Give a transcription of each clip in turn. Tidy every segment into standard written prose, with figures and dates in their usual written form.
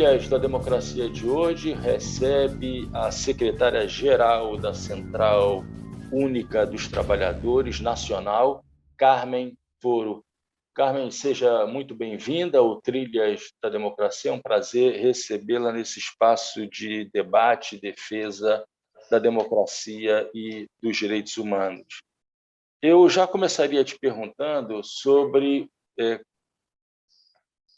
Trilhas da Democracia de hoje recebe a secretária-geral da Central Única dos Trabalhadores Nacional, Carmen Foro. Carmen, seja muito bem-vinda ao Trilhas da Democracia. É um prazer recebê-la nesse espaço de debate e defesa da democracia e dos direitos humanos. Eu já começaria te perguntando sobre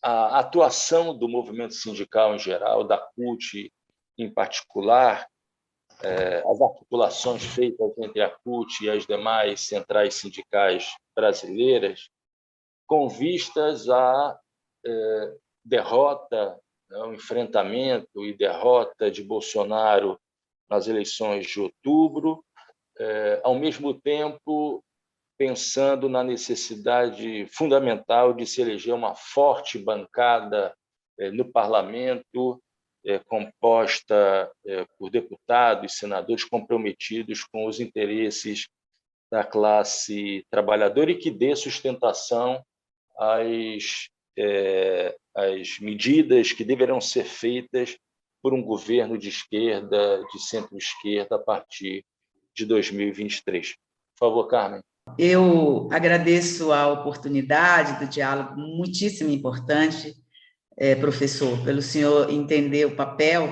a atuação do movimento sindical em geral, da CUT em particular, as articulações feitas entre a CUT e as demais centrais sindicais brasileiras, com vistas à derrota, ao enfrentamento e derrota de Bolsonaro nas eleições de outubro, ao mesmo tempo pensando na necessidade fundamental de se eleger uma forte bancada no parlamento, composta por deputados e senadores comprometidos com os interesses da classe trabalhadora e que dê sustentação às medidas que deverão ser feitas por um governo de esquerda, de centro-esquerda, a partir de 2023. Por favor, Carmen. Eu agradeço a oportunidade do diálogo, muitíssimo importante, professor, pelo senhor entender o papel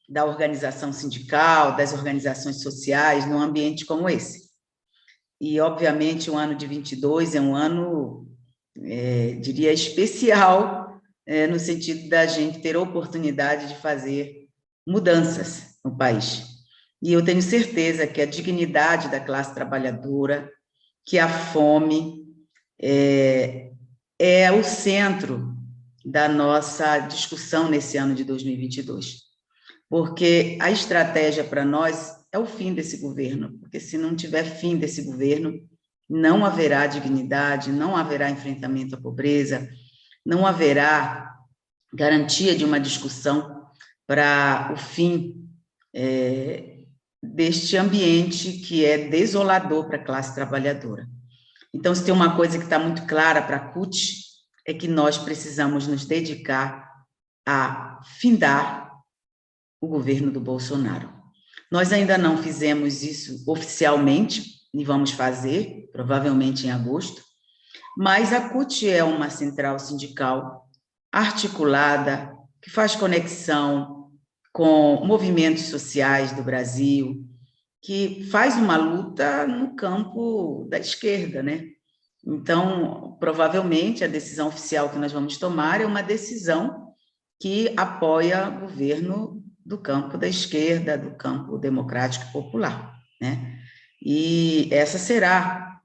da organização sindical, das organizações sociais num ambiente como esse. E, obviamente, o ano de 22 é um ano, diria, especial, no sentido da gente ter a oportunidade de fazer mudanças no país. E eu tenho certeza que a dignidade da classe trabalhadora, que a fome é o centro da nossa discussão nesse ano de 2022, porque a estratégia para nós é o fim desse governo, porque se não tiver fim desse governo, não haverá dignidade, não haverá enfrentamento à pobreza, não haverá garantia de uma discussão para o fim deste ambiente que é desolador para a classe trabalhadora. Então, se tem uma coisa que está muito clara para a CUT, é que nós precisamos nos dedicar a findar o governo do Bolsonaro. Nós ainda não fizemos isso oficialmente, e vamos fazer, provavelmente em agosto, mas a CUT é uma central sindical articulada, que faz conexão com movimentos sociais do Brasil, que faz uma luta no campo da esquerda, né? Então, provavelmente, a decisão oficial que nós vamos tomar é uma decisão que apoia o governo do campo da esquerda, do campo democrático e popular, né? E essa será,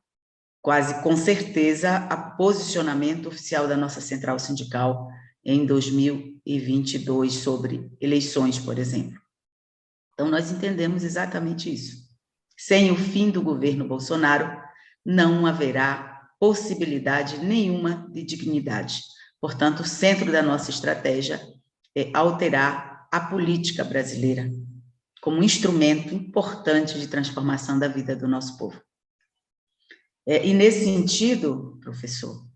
quase com certeza, o posicionamento oficial da nossa central sindical em 2022 sobre eleições, por exemplo. Então, nós entendemos exatamente isso. Sem o fim do governo Bolsonaro, não haverá possibilidade nenhuma de dignidade. Portanto, o centro da nossa estratégia é alterar a política brasileira como um instrumento importante de transformação da vida do nosso povo. E, nesse sentido, professor,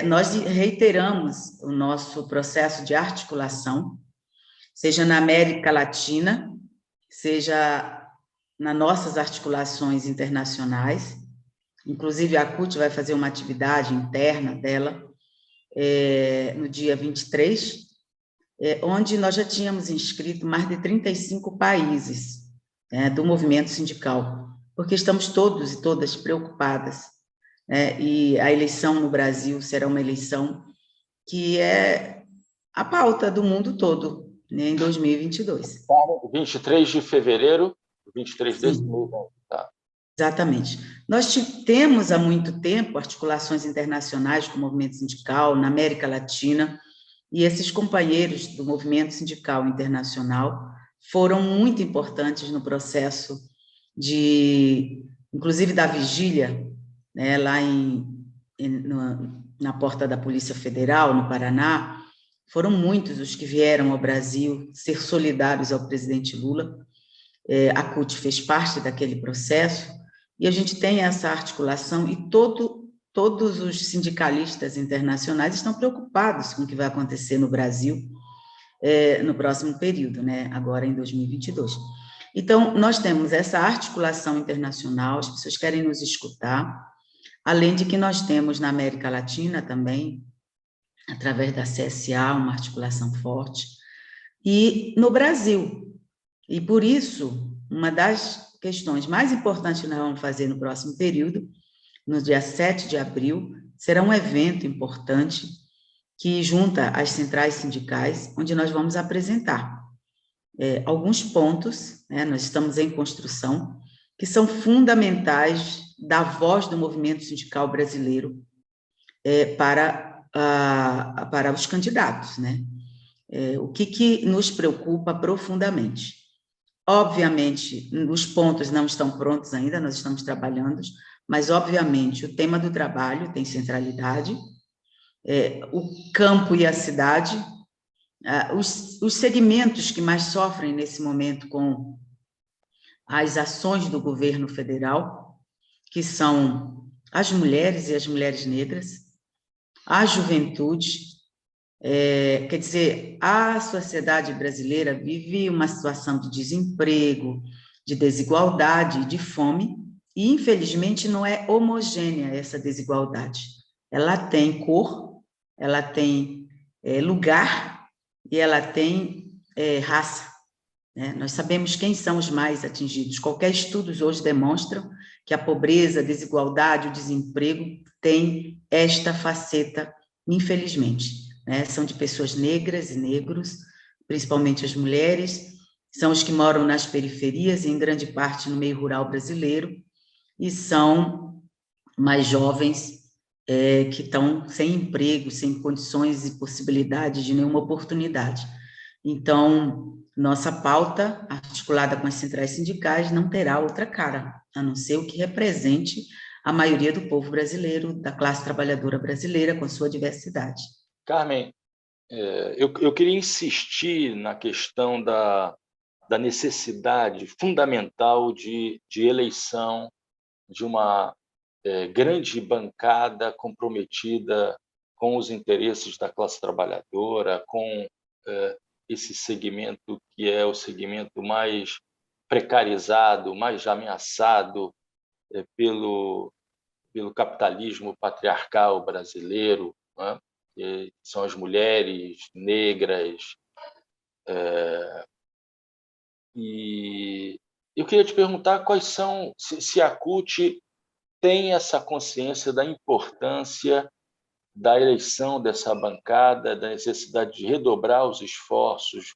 nós reiteramos o nosso processo de articulação, seja na América Latina, seja nas nossas articulações internacionais. Inclusive, a CUT vai fazer uma atividade interna dela no dia 23, onde nós já tínhamos inscrito mais de 35 países do movimento sindical, porque estamos todos e todas preocupadas, e a eleição no Brasil será uma eleição que é a pauta do mundo todo, né, em 2022. 23 de fevereiro, 23 desse mês. Tá. Exatamente. Nós temos há muito tempo articulações internacionais com o movimento sindical na América Latina, e esses companheiros do movimento sindical internacional foram muito importantes no processo inclusive da vigília, né, lá na porta da Polícia Federal, no Paraná. Foram muitos os que vieram ao Brasil ser solidários ao presidente Lula. A CUT fez parte daquele processo, e a gente tem essa articulação, e todos os sindicalistas internacionais estão preocupados com o que vai acontecer no Brasil, no próximo período, né? Agora em 2022. Então, nós temos essa articulação internacional, as pessoas querem nos escutar, além de que nós temos na América Latina também, através da CSA, uma articulação forte, e no Brasil. E por isso, uma das questões mais importantes que nós vamos fazer no próximo período, no dia 7 de abril, será um evento importante que junta as centrais sindicais, onde nós vamos apresentar alguns pontos, né, nós estamos em construção, que são fundamentais da voz do movimento sindical brasileiro para os candidatos, né? O que nos preocupa profundamente? Obviamente, os pontos não estão prontos ainda, nós estamos trabalhando, mas, obviamente, o tema do trabalho tem centralidade, o campo e a cidade, os segmentos que mais sofrem nesse momento com as ações do governo federal, que são as mulheres e as mulheres negras, a juventude, quer dizer, a sociedade brasileira vive uma situação de desemprego, de desigualdade, de fome, e, infelizmente, não é homogênea essa desigualdade. Ela tem cor, ela tem lugar e ela tem raça. Né? Nós sabemos quem são os mais atingidos. Qualquer estudo hoje demonstra que a pobreza, a desigualdade, o desemprego tem esta faceta, infelizmente. Né? São de pessoas negras e negros, principalmente as mulheres, são os que moram nas periferias, em grande parte no meio rural brasileiro, e são mais jovens que estão sem emprego, sem condições e possibilidade de nenhuma oportunidade. Então, nossa pauta, articulada com as centrais sindicais, não terá outra cara, a não ser o que represente a maioria do povo brasileiro, da classe trabalhadora brasileira, com sua diversidade. Carmen, eu queria insistir na questão da necessidade fundamental de eleição de uma grande bancada comprometida com os interesses da classe trabalhadora, com esse segmento que é o segmento mais precarizado, mais ameaçado pelo capitalismo patriarcal brasileiro, né? Que são as mulheres negras. E eu queria te perguntar quais são, se a CUT tem essa consciência da importância da eleição dessa bancada, da necessidade de redobrar os esforços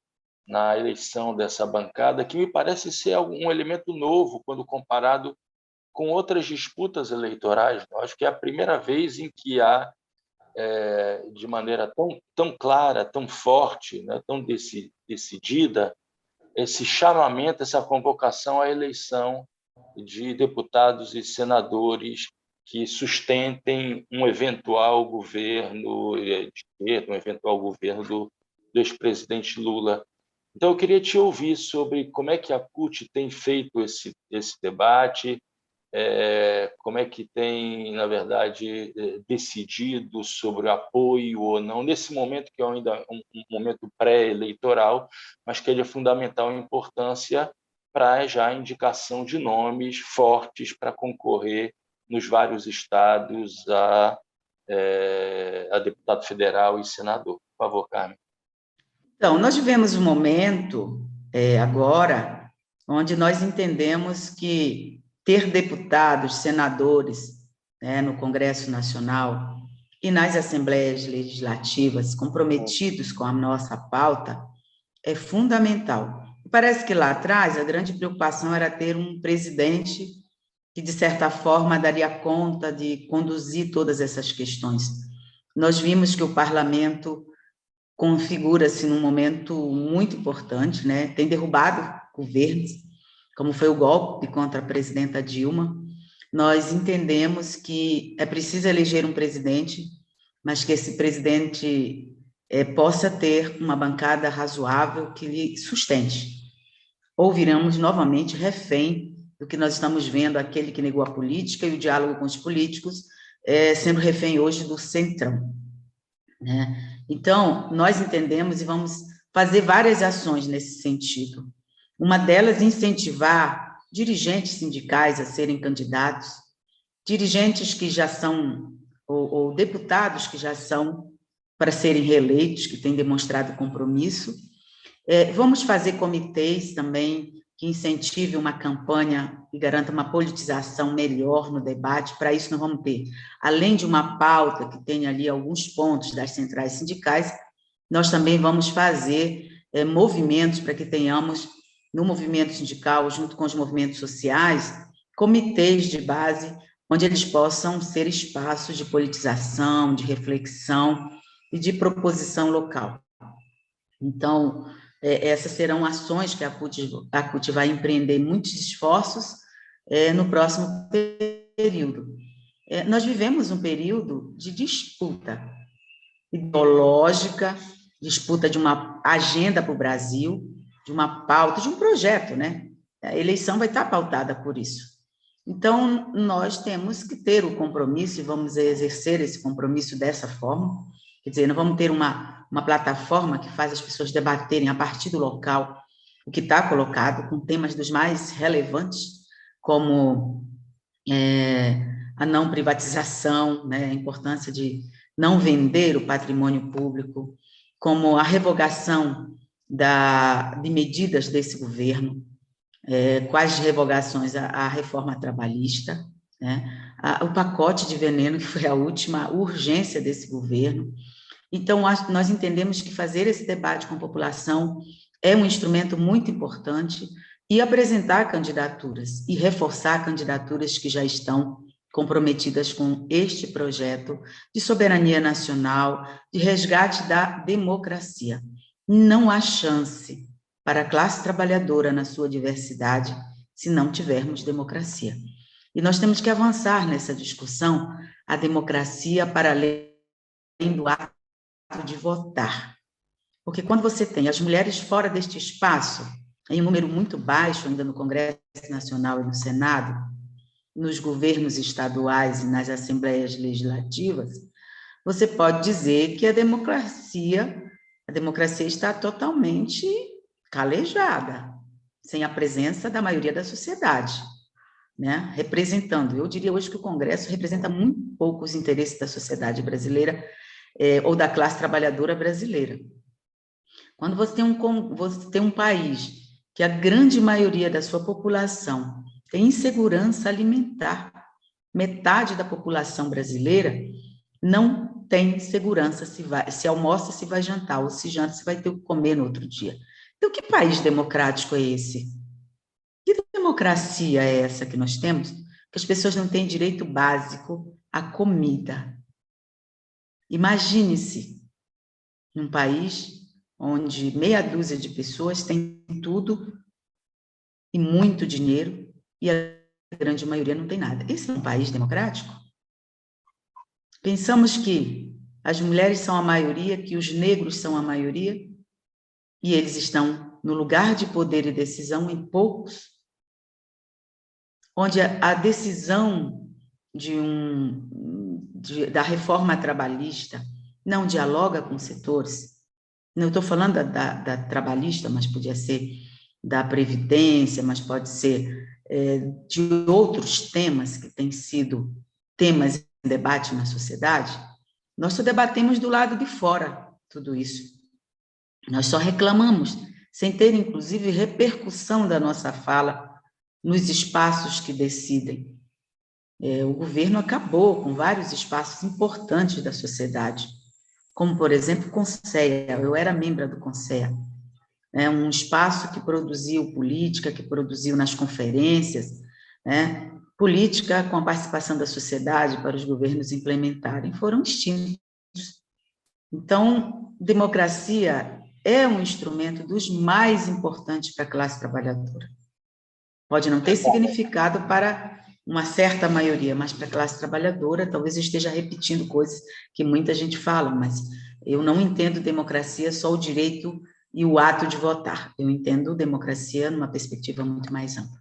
na eleição dessa bancada, que me parece ser um elemento novo quando comparado com outras disputas eleitorais. Eu acho que é a primeira vez em que há, de maneira tão clara, tão forte, né, tão decidida, esse chamamento, essa convocação à eleição de deputados e senadores que sustentem um eventual governo de esquerda, um eventual governo do ex-presidente Lula. Então, eu queria te ouvir sobre como é que a CUT tem feito esse debate, como é que tem, na verdade, decidido sobre o apoio ou não, nesse momento que é ainda um momento pré-eleitoral, mas que é de fundamental importância para já a indicação de nomes fortes para concorrer nos vários estados a deputado federal e senador. Por favor, Carmen. Então, nós vivemos um momento agora onde nós entendemos que ter deputados, senadores, né, no Congresso Nacional e nas assembleias legislativas comprometidos com a nossa pauta é fundamental. Parece que lá atrás a grande preocupação era ter um presidente que, de certa forma, daria conta de conduzir todas essas questões. Nós vimos que o parlamento configura-se num momento muito importante, né? Tem derrubado governos, como foi o golpe contra a presidenta Dilma. Nós entendemos que é preciso eleger um presidente, mas que esse presidente possa ter uma bancada razoável que lhe sustente. Ou viramos novamente refém do que nós estamos vendo, aquele que negou a política e o diálogo com os políticos, sendo refém hoje do centrão, né? Então, nós entendemos e vamos fazer várias ações nesse sentido. Uma delas, incentivar dirigentes sindicais a serem candidatos, dirigentes que já são, ou deputados que já são, para serem reeleitos, que têm demonstrado compromisso. Vamos fazer comitês também que incentive uma campanha e garanta uma politização melhor no debate. Para isso, nós vamos ter, além de uma pauta que tem ali alguns pontos das centrais sindicais, nós também vamos fazer movimentos para que tenhamos, no movimento sindical, junto com os movimentos sociais, comitês de base, onde eles possam ser espaços de politização, de reflexão e de proposição local. Então, essas serão ações que a CUT vai empreender muitos esforços no próximo período. Nós vivemos um período de disputa ideológica, disputa de uma agenda para o Brasil, de uma pauta, de um projeto, né? A eleição vai estar pautada por isso. Então, nós temos que ter o compromisso, e vamos exercer esse compromisso dessa forma, quer dizer, nós vamos ter uma plataforma que faz as pessoas debaterem a partir do local o que está colocado, com temas dos mais relevantes, como a não privatização, né, a importância de não vender o patrimônio público, como a revogação de medidas desse governo, quais revogações, a reforma trabalhista, né, o pacote de veneno, que foi a última urgência desse governo. Então, nós entendemos que fazer esse debate com a população é um instrumento muito importante e apresentar candidaturas e reforçar candidaturas que já estão comprometidas com este projeto de soberania nacional, de resgate da democracia. Não há chance para a classe trabalhadora na sua diversidade se não tivermos democracia. E nós temos que avançar nessa discussão, a democracia para além do ato de votar. Porque quando você tem as mulheres fora deste espaço, em um número muito baixo ainda no Congresso Nacional e no Senado, nos governos estaduais e nas assembleias legislativas, você pode dizer que a democracia está totalmente calejada, sem a presença da maioria da sociedade, né? Representando. Eu diria hoje que o Congresso representa muito pouco os interesses da sociedade brasileira ou da classe trabalhadora brasileira. Quando você tem um país que a grande maioria da sua população tem insegurança alimentar, metade da população brasileira não tem segurança se almoça, se vai jantar, ou se janta, se vai ter o que comer no outro dia. Então, que país democrático é esse? Que democracia é essa que nós temos? Que as pessoas não têm direito básico à comida. Imagine-se num país onde meia dúzia de pessoas tem tudo e muito dinheiro e a grande maioria não tem nada. Esse é um país democrático? Pensamos que as mulheres são a maioria, que os negros são a maioria, e eles estão no lugar de poder e decisão em poucos, onde a decisão da reforma trabalhista não dialoga com setores. Não estou falando da trabalhista, mas podia ser da previdência, mas pode ser de outros temas que têm sido temas em debate na sociedade. Nós só debatemos do lado de fora tudo isso. Nós só reclamamos, sem ter, inclusive, repercussão da nossa fala nos espaços que decidem. O governo acabou com vários espaços importantes da sociedade, como, por exemplo, o CONSEA. Eu era membro do CONSEA, um espaço que produziu política, que produziu nas conferências, política com a participação da sociedade para os governos implementarem, foram extintos. Então, democracia é um instrumento dos mais importantes para a classe trabalhadora. Pode não ter significado para uma certa maioria, mas para a classe trabalhadora, talvez eu esteja repetindo coisas que muita gente fala, mas eu não entendo democracia só o direito e o ato de votar. Eu entendo democracia numa perspectiva muito mais ampla.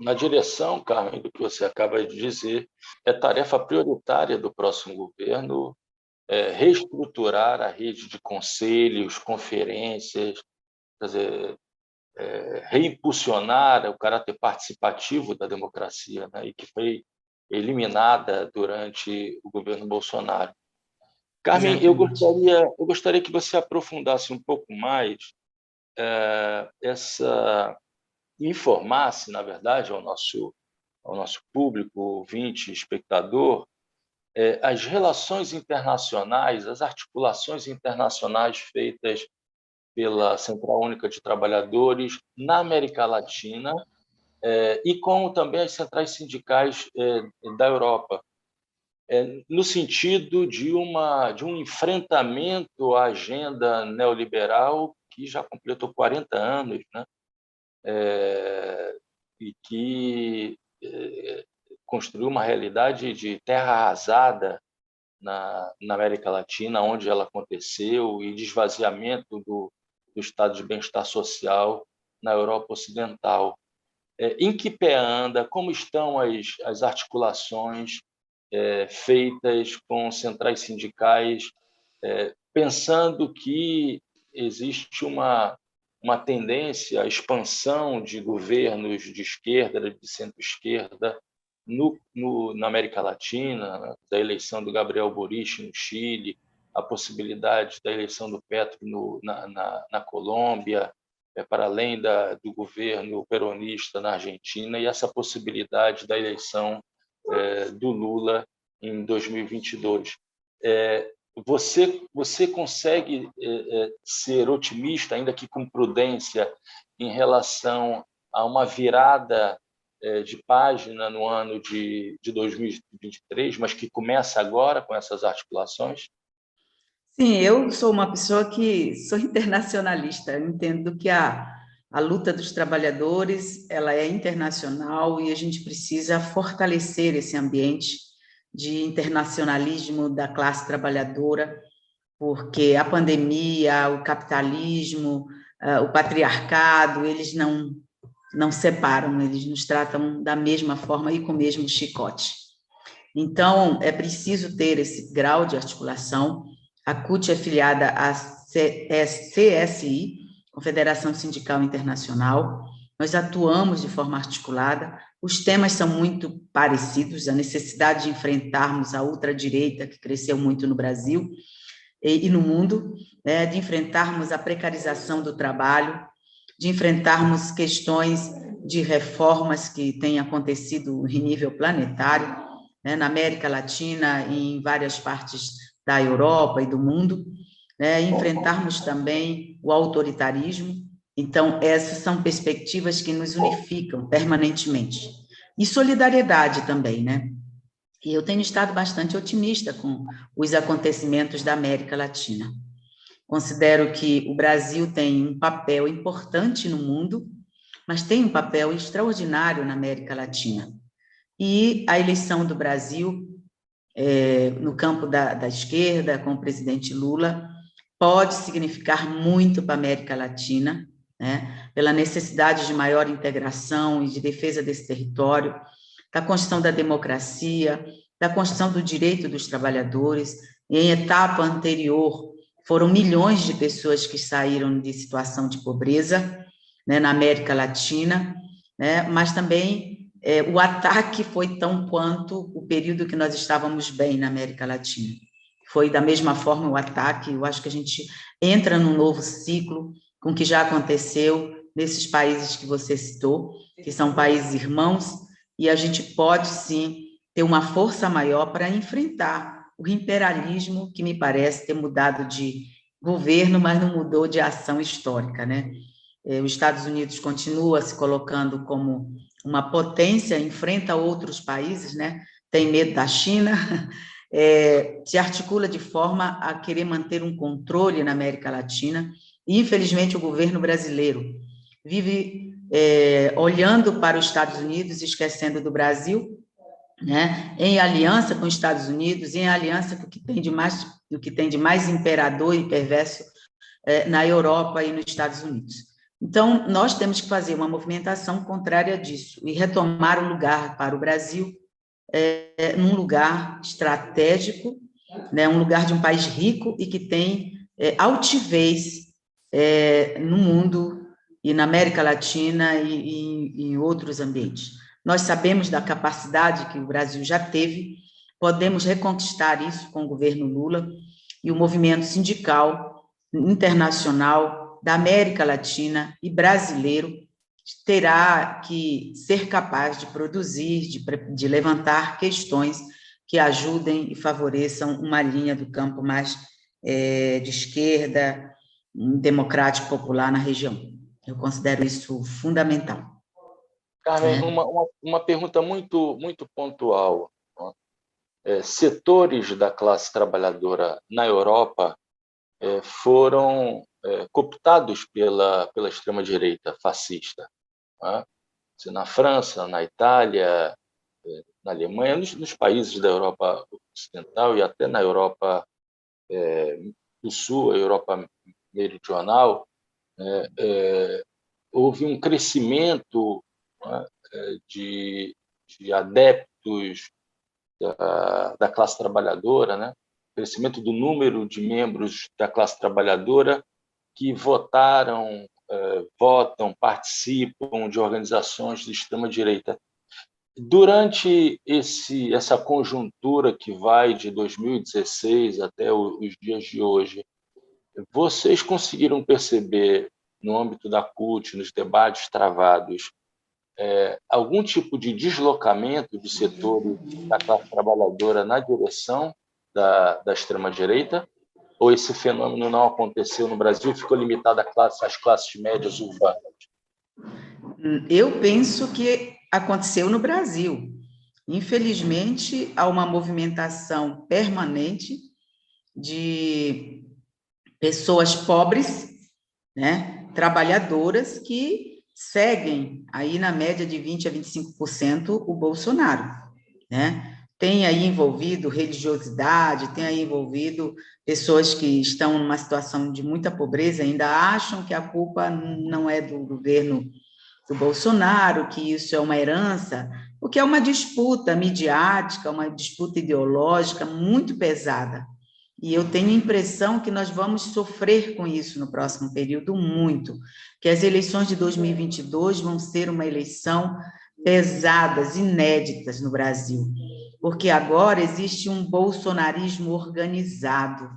Na direção, Carmen, do que você acaba de dizer, é tarefa prioritária do próximo governo reestruturar a rede de conselhos, conferências, quer dizer, reimpulsionar o caráter participativo da democracia, né, e que foi eliminada durante o governo Bolsonaro. Carmen, eu gostaria que você aprofundasse um pouco mais informasse, na verdade, ao nosso público, ouvinte, espectador, as relações internacionais, as articulações internacionais feitas pela Central Única de Trabalhadores na América Latina e com também as centrais sindicais da Europa, no sentido de um enfrentamento à agenda neoliberal que já completou 40 anos, né? E que construiu uma realidade de terra arrasada na América Latina, onde ela aconteceu, e de esvaziamento do estado de bem-estar social na Europa Ocidental. Em que pé anda? Como estão as articulações feitas com centrais sindicais, pensando que existe uma tendência à expansão de governos de esquerda, de centro-esquerda, na América Latina, da eleição do Gabriel Boric no Chile, a possibilidade da eleição do Petro na Colômbia, para além do governo peronista na Argentina, e essa possibilidade da eleição do Lula em 2022. Você consegue ser otimista, ainda que com prudência, em relação a uma virada de página no ano de 2023, mas que começa agora com essas articulações? Sim, eu sou uma pessoa que sou internacionalista. Eu entendo que a luta dos trabalhadores ela é internacional e a gente precisa fortalecer esse ambiente de internacionalismo da classe trabalhadora, porque a pandemia, o capitalismo, o patriarcado, eles não separam, eles nos tratam da mesma forma e com o mesmo chicote. Então, é preciso ter esse grau de articulação. A CUT é filiada à CSI, Confederação Sindical Internacional. Nós atuamos de forma articulada. Os temas são muito parecidos, a necessidade de enfrentarmos a ultradireita, que cresceu muito no Brasil e no mundo, de enfrentarmos a precarização do trabalho, de enfrentarmos questões de reformas que têm acontecido em nível planetário, na América Latina e em várias partes da Europa e do mundo, enfrentarmos também o autoritarismo. Então, essas são perspectivas que nos unificam permanentemente. E solidariedade também, né? E eu tenho estado bastante otimista com os acontecimentos da América Latina. Considero que o Brasil tem um papel importante no mundo, mas tem um papel extraordinário na América Latina. E a eleição do Brasil, no campo da esquerda, com o presidente Lula, pode significar muito para a América Latina, né, pela necessidade de maior integração e de defesa desse território, da construção da democracia, da construção do direito dos trabalhadores. Em etapa anterior, foram milhões de pessoas que saíram de situação de pobreza, né, na América Latina, né, mas também o ataque foi tão quanto o período que nós estávamos bem na América Latina. Foi da mesma forma o ataque. Eu acho que a gente entra num novo ciclo com o que já aconteceu nesses países que você citou, que são países irmãos, e a gente pode, sim, ter uma força maior para enfrentar o imperialismo, que me parece ter mudado de governo, mas não mudou de ação histórica, né? Os Estados Unidos continua se colocando como uma potência, enfrenta outros países, né? Tem medo da China, se articula de forma a querer manter um controle na América Latina, e, infelizmente, o governo brasileiro vive olhando para os Estados Unidos, esquecendo do Brasil, né, em aliança com os Estados Unidos, em aliança com o que tem de mais imperador e perverso na Europa e nos Estados Unidos. Então, nós temos que fazer uma movimentação contrária disso e retomar o lugar para o Brasil num lugar estratégico né, um lugar de um país rico e que tem altivez no mundo e na América Latina e em outros ambientes. Nós sabemos da capacidade que o Brasil já teve, podemos reconquistar isso com o governo Lula e o movimento sindical internacional da América Latina e brasileiro terá que ser capaz de produzir, de levantar questões que ajudem e favoreçam uma linha do campo mais de esquerda, democrático, popular na região. Eu considero isso fundamental. Carmen, uma pergunta muito pontual. Setores da classe trabalhadora na Europa foram cooptados pela extrema-direita fascista. Na França, na Itália, na Alemanha, nos países da Europa Ocidental e até na Europa do Sul, a Europa Meridional, houve um crescimento de adeptos da classe trabalhadora, né? Crescimento do número de membros da classe trabalhadora que votam, participam de organizações de extrema-direita. Durante essa conjuntura que vai de 2016 até os dias de hoje, vocês conseguiram perceber, no âmbito da CUT, nos debates travados, algum tipo de deslocamento de setores da classe trabalhadora na direção da extrema-direita? Ou esse fenômeno não aconteceu no Brasil, ficou limitado às classes médias urbanas? Eu penso que aconteceu no Brasil. Infelizmente, há uma movimentação permanente de pessoas pobres, né, trabalhadoras, que seguem aí na média de 20% a 25% o Bolsonaro, né? Tem aí envolvido religiosidade, tem aí envolvido pessoas que estão numa situação de muita pobreza, ainda acham que a culpa não é do governo do Bolsonaro, que isso é uma herança, porque é uma disputa midiática, uma disputa ideológica muito pesada. E eu tenho a impressão que nós vamos sofrer com isso no próximo período muito, que as eleições de 2022 vão ser uma eleição pesadas, inéditas no Brasil, porque agora existe um bolsonarismo organizado,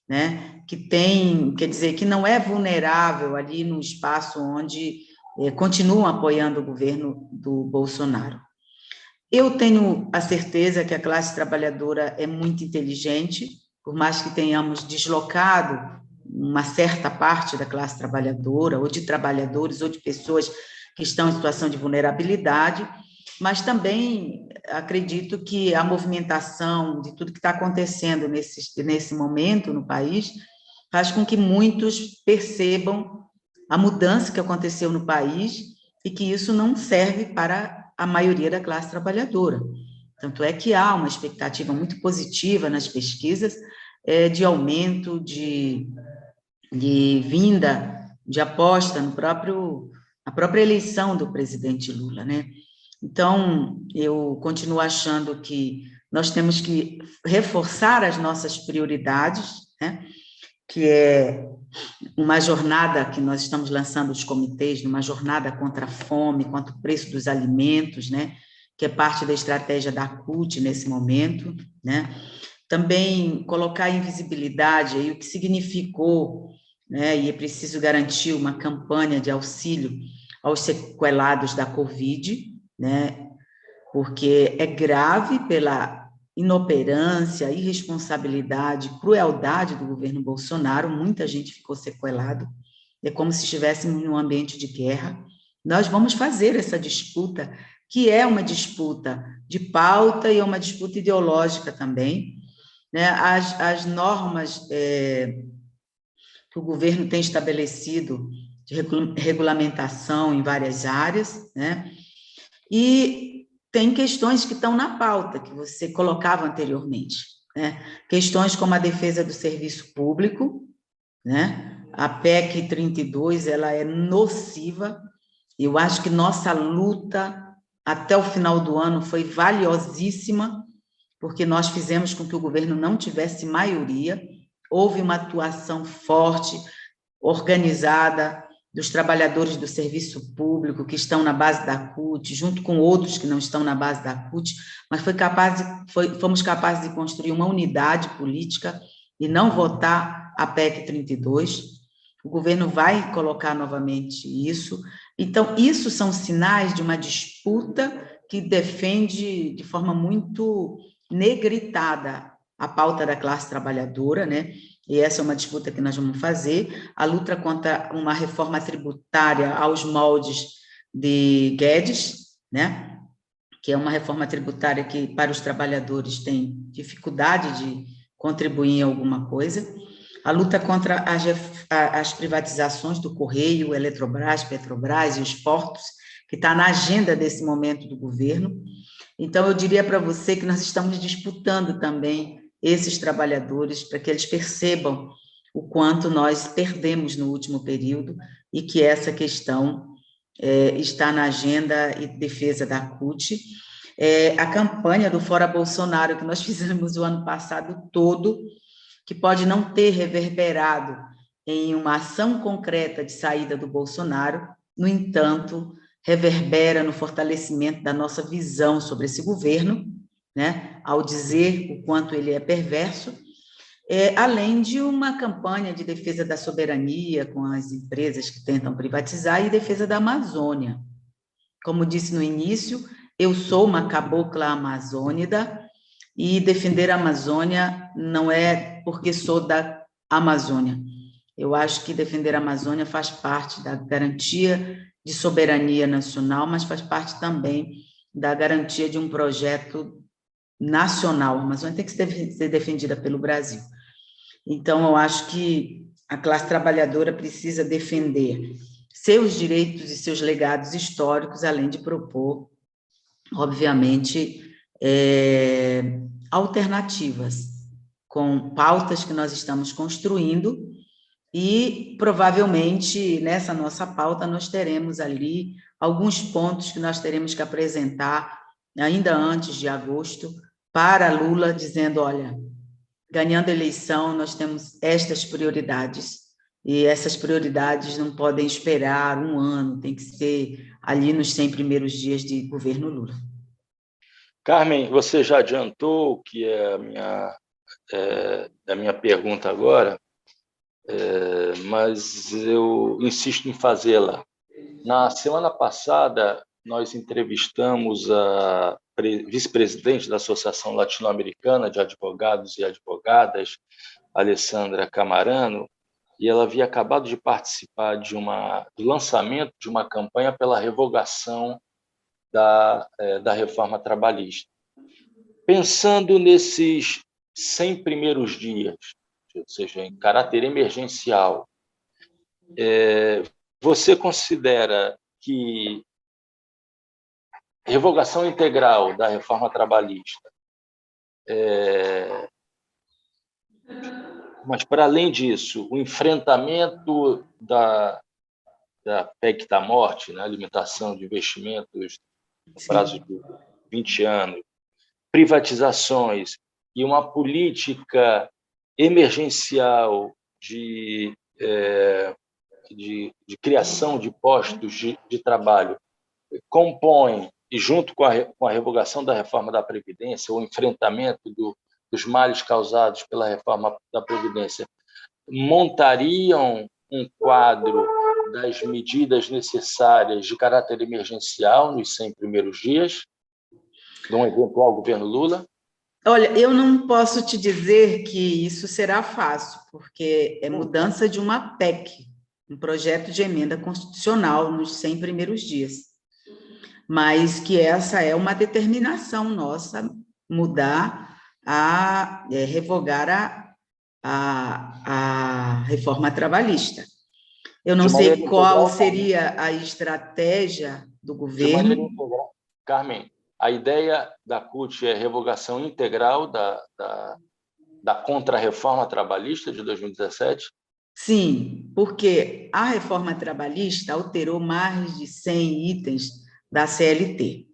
né, que tem, quer dizer, que não é vulnerável ali no espaço onde continuam apoiando o governo do Bolsonaro. Eu tenho a certeza que a classe trabalhadora é muito inteligente, por mais que tenhamos deslocado uma certa parte da classe trabalhadora, ou de trabalhadores, ou de pessoas que estão em situação de vulnerabilidade, mas também acredito que a movimentação de tudo que está acontecendo nesse momento no país faz com que muitos percebam a mudança que aconteceu no país e que isso não serve para a maioria da classe trabalhadora. Tanto é que há uma expectativa muito positiva nas pesquisas de aumento, de vinda, de aposta na própria eleição do presidente Lula, né? Então, eu continuo achando que nós temos que reforçar as nossas prioridades, né? Que é uma jornada que nós estamos lançando os comitês, uma jornada contra a fome, contra o preço dos alimentos, né? Que é parte da estratégia da CUT nesse momento, né? Também colocar em visibilidade aí o que significou, né? E é preciso garantir uma campanha de auxílio aos sequelados da Covid, né? Porque é grave pela inoperância, irresponsabilidade, crueldade do governo Bolsonaro, muita gente ficou sequelado, é como se estivéssemos num ambiente de guerra. Nós vamos fazer essa disputa, que é uma disputa de pauta e é uma disputa ideológica também, né? As normas que o governo tem estabelecido de regulamentação em várias áreas, né? E tem questões que estão na pauta, que você colocava anteriormente, né? Questões como a defesa do serviço público, né? A PEC 32, ela é nociva. Eu acho que nossa luta até o final do ano foi valiosíssima porque nós fizemos com que o governo não tivesse maioria, houve uma atuação forte, organizada, dos trabalhadores do serviço público que estão na base da CUT, junto com outros que não estão na base da CUT, mas fomos capazes de construir uma unidade política e não votar a PEC 32. O governo vai colocar novamente isso. Então, isso são sinais de uma disputa que defende de forma muito negritada a pauta da classe trabalhadora, né? E essa é uma disputa que nós vamos fazer, a luta contra uma reforma tributária aos moldes de Guedes, né? Que é uma reforma tributária que, para os trabalhadores, tem dificuldade de contribuir em alguma coisa, a luta contra as privatizações do Correio, Eletrobras, Petrobras e os portos, que está na agenda desse momento do governo. Então, eu diria para você que nós estamos disputando também esses trabalhadores para que eles percebam o quanto nós perdemos no último período e que essa questão está na agenda e defesa da CUT. A campanha do Fora Bolsonaro, que nós fizemos o ano passado todo, que pode não ter reverberado em uma ação concreta de saída do Bolsonaro, no entanto, reverbera no fortalecimento da nossa visão sobre esse governo, né, ao dizer o quanto ele é perverso, além de uma campanha de defesa da soberania com as empresas que tentam privatizar e defesa da Amazônia. Como disse no início, eu sou uma cabocla amazônida e defender a Amazônia não é porque sou da Amazônia. Eu acho que defender a Amazônia faz parte da garantia de soberania nacional, mas faz parte também da garantia de um projeto nacional. A Amazônia tem que ser defendida pelo Brasil. Então, eu acho que a classe trabalhadora precisa defender seus direitos e seus legados históricos, além de propor, obviamente, alternativas, com pautas que nós estamos construindo, e provavelmente nessa nossa pauta nós teremos ali alguns pontos que nós teremos que apresentar ainda antes de agosto para Lula, dizendo, olha, ganhando a eleição nós temos estas prioridades, e essas prioridades não podem esperar um ano, tem que ser ali nos 100 primeiros dias de governo Lula. Carmen, você já adiantou o que é a minha pergunta agora, mas eu insisto em fazê-la. Na semana passada, nós entrevistamos a vice-presidente da Associação Latino-Americana de Advogados e Advogadas, Alessandra Camarano, e ela havia acabado de participar do lançamento de uma campanha pela revogação da reforma trabalhista. Pensando nesses 100 primeiros dias, ou seja, em caráter emergencial, você considera que revogação integral da reforma trabalhista, mas, para além disso, o enfrentamento da PEC da morte, né, limitação de investimentos no prazo de 20 anos, privatizações e uma política emergencial de criação de postos de trabalho compõem, e junto com a revogação da reforma da Previdência, o enfrentamento dos males causados pela reforma da Previdência, montariam um quadro das medidas necessárias de caráter emergencial nos 100 primeiros dias de um eventual governo Lula? Olha, eu não posso te dizer que isso será fácil, porque é mudança de uma PEC, um projeto de emenda constitucional nos 100 primeiros dias. Mas que essa é uma determinação nossa, mudar, revogar a reforma trabalhista. Eu não sei qual seria a estratégia do governo. De maneira integral. Carmen, a ideia da CUT é revogação integral da contra-reforma trabalhista de 2017? Sim, porque a reforma trabalhista alterou mais de 100 itens da CLT,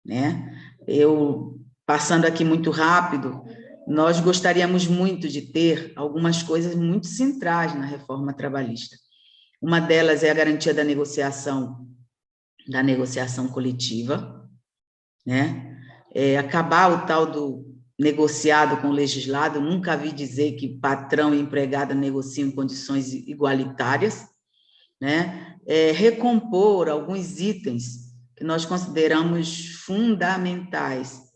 né? Eu passando aqui muito rápido, nós gostaríamos muito de ter algumas coisas muito centrais na reforma trabalhista. Uma delas é a garantia da negociação coletiva, né? Acabar o tal do negociado com o legislado. Nunca vi dizer que patrão e empregada negociam em condições igualitárias, né? Recompor alguns itens que nós consideramos fundamentais,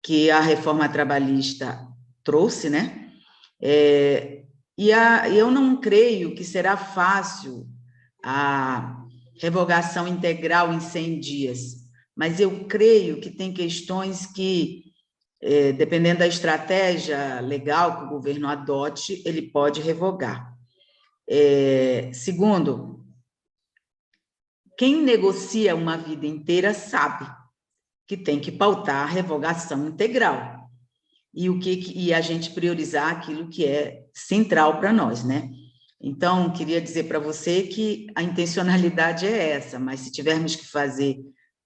que a reforma trabalhista trouxe, né? Eu não creio que será fácil a revogação integral em 100 dias, mas eu creio que tem questões que, dependendo da estratégia legal que o governo adote, ele pode revogar. Segundo, quem negocia uma vida inteira sabe que tem que pautar a revogação integral e a gente priorizar aquilo que é central para nós, né? Então, queria dizer para você que a intencionalidade é essa, mas se tivermos que fazer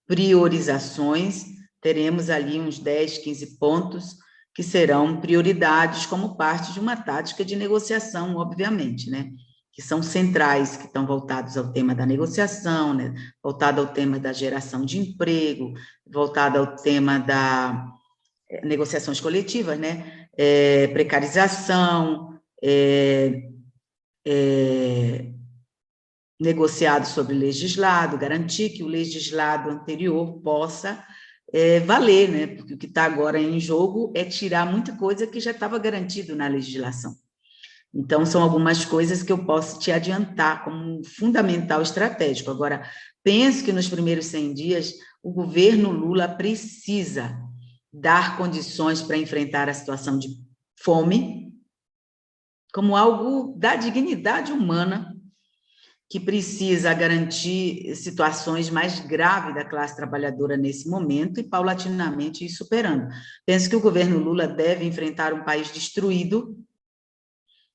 priorizações, teremos ali uns 10, 15 pontos que serão prioridades como parte de uma tática de negociação, obviamente, né? Que são centrais, que estão voltados ao tema da negociação, né? Voltado ao tema da geração de emprego, voltado ao tema da negociações coletivas, né? Precarização, negociado sobre legislado, garantir que o legislado anterior possa valer, né? Porque o que está agora em jogo é tirar muita coisa que já estava garantido na legislação. Então, são algumas coisas que eu posso te adiantar como um fundamental estratégico. Agora, penso que nos primeiros 100 dias, o governo Lula precisa dar condições para enfrentar a situação de fome como algo da dignidade humana, que precisa garantir situações mais graves da classe trabalhadora nesse momento e, paulatinamente, ir superando. Penso que o governo Lula deve enfrentar um país destruído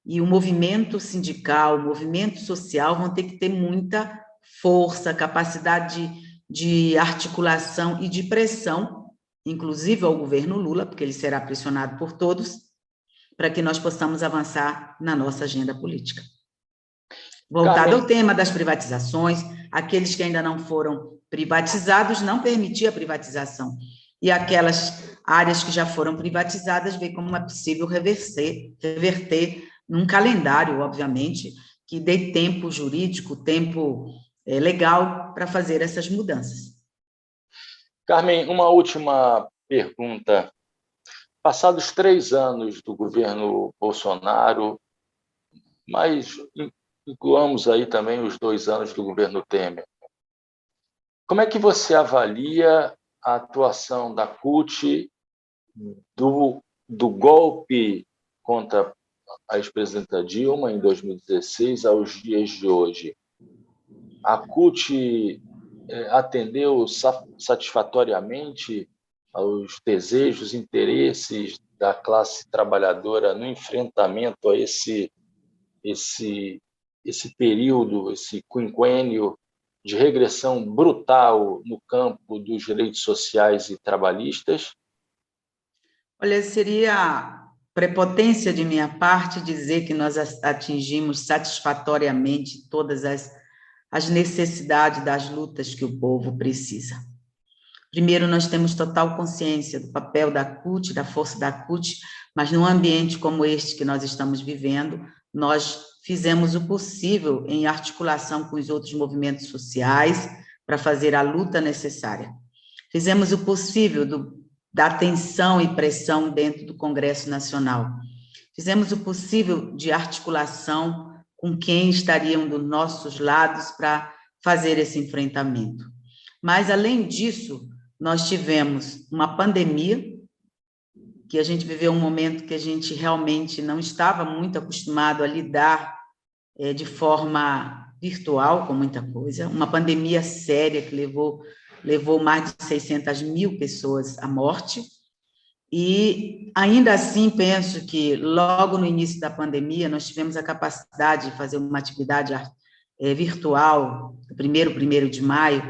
e o movimento sindical, o movimento social vão ter que ter muita força, capacidade de articulação e de pressão, inclusive ao governo Lula, porque ele será pressionado por todos, para que nós possamos avançar na nossa agenda política. Voltado ao tema das privatizações, aqueles que ainda não foram privatizados, não permitir a privatização. E aquelas áreas que já foram privatizadas, ver como é possível reverter num calendário, obviamente, que dê tempo jurídico, tempo legal para fazer essas mudanças. Carmen, uma última pergunta. Passados 3 anos do governo Bolsonaro, mas incluamos aí também os 2 anos do governo Temer, como é que você avalia a atuação da CUT do golpe contra a ex-presidenta Dilma em 2016 aos dias de hoje? A CUT atendeu satisfatoriamente aos desejos, interesses da classe trabalhadora no enfrentamento a esse período, esse quinquênio de regressão brutal no campo dos direitos sociais e trabalhistas? Olha, seria prepotência de minha parte dizer que nós atingimos satisfatoriamente todas as necessidades das lutas que o povo precisa. Primeiro, nós temos total consciência do papel da CUT, da força da CUT, mas num ambiente como este que nós estamos vivendo, nós fizemos o possível em articulação com os outros movimentos sociais para fazer a luta necessária. Fizemos o possível da tensão e pressão dentro do Congresso Nacional. Fizemos o possível de articulação com quem estariam dos nossos lados para fazer esse enfrentamento. Mas, além disso, nós tivemos uma pandemia, que a gente viveu um momento que a gente realmente não estava muito acostumado a lidar de forma virtual com muita coisa, uma pandemia séria que levou mais de 600 mil pessoas à morte, e ainda assim penso que logo no início da pandemia nós tivemos a capacidade de fazer uma atividade virtual, 1º de maio,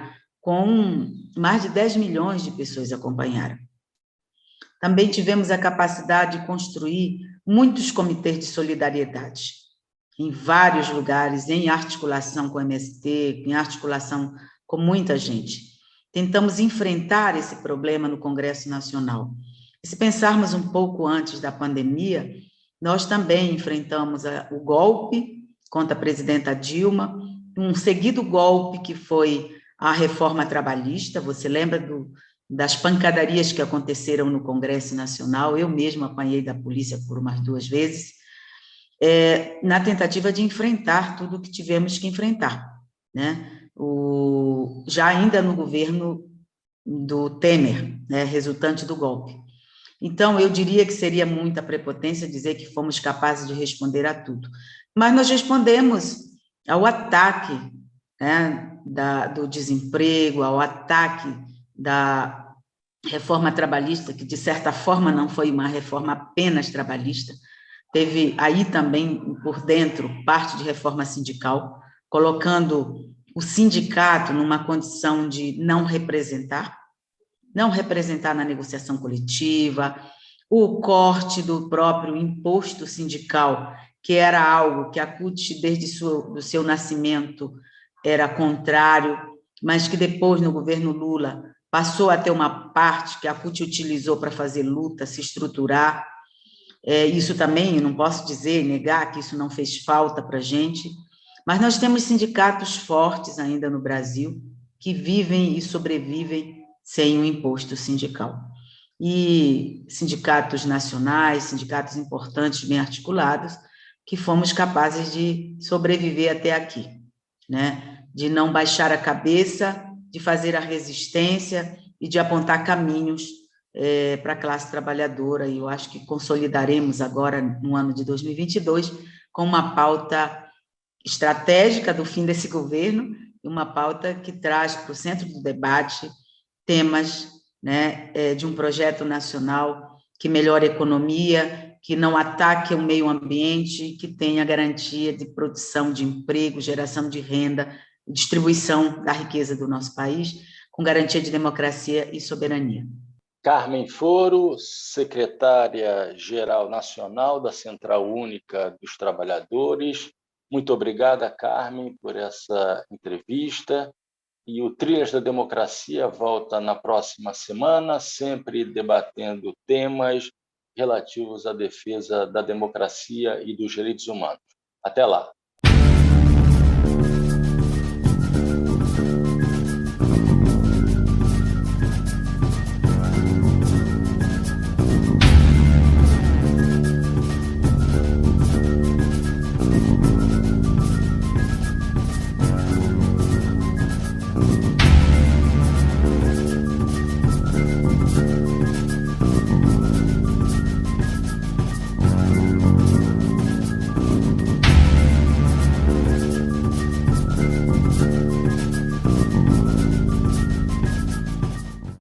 com mais de 10 milhões de pessoas acompanharam. Também tivemos a capacidade de construir muitos comitês de solidariedade, em vários lugares, em articulação com o MST, em articulação com muita gente. Tentamos enfrentar esse problema no Congresso Nacional. E se pensarmos um pouco antes da pandemia, nós também enfrentamos o golpe contra a presidenta Dilma, um seguido golpe que foi a reforma trabalhista. Você lembra das pancadarias que aconteceram no Congresso Nacional? Eu mesma apanhei da polícia por umas 2 vezes, na tentativa de enfrentar tudo o que tivemos que enfrentar, né? Já ainda no governo do Temer, né, resultante do golpe. Então, eu diria que seria muita prepotência dizer que fomos capazes de responder a tudo. Mas nós respondemos ao ataque, né, do desemprego, ao ataque da reforma trabalhista, que, de certa forma, não foi uma reforma apenas trabalhista, teve aí também, por dentro, parte de reforma sindical, colocando o sindicato numa condição de não representar na negociação coletiva, o corte do próprio imposto sindical, que era algo que a CUT, desde do seu nascimento, era contrário, mas que depois, no governo Lula, passou a ter uma parte que a CUT utilizou para fazer luta, se estruturar. Isso também, eu não posso dizer, negar que isso não fez falta para a gente, mas nós temos sindicatos fortes ainda no Brasil, que vivem e sobrevivem sem o imposto sindical. E sindicatos nacionais, sindicatos importantes, bem articulados, que fomos capazes de sobreviver até aqui, né? De não baixar a cabeça, de fazer a resistência e de apontar caminhos para a classe trabalhadora. E eu acho que consolidaremos agora, no ano de 2022, com uma pauta estratégica do fim desse governo, e uma pauta que traz para o centro do debate temas, né, de um projeto nacional que melhore a economia, que não ataque o meio ambiente, que tenha garantia de produção de emprego, geração de renda, distribuição da riqueza do nosso país, com garantia de democracia e soberania. Carmen Foro, secretária-geral nacional da Central Única dos Trabalhadores. Muito obrigada, Carmen, por essa entrevista. E o Trilhas da Democracia volta na próxima semana, sempre debatendo temas relativos à defesa da democracia e dos direitos humanos. Até lá.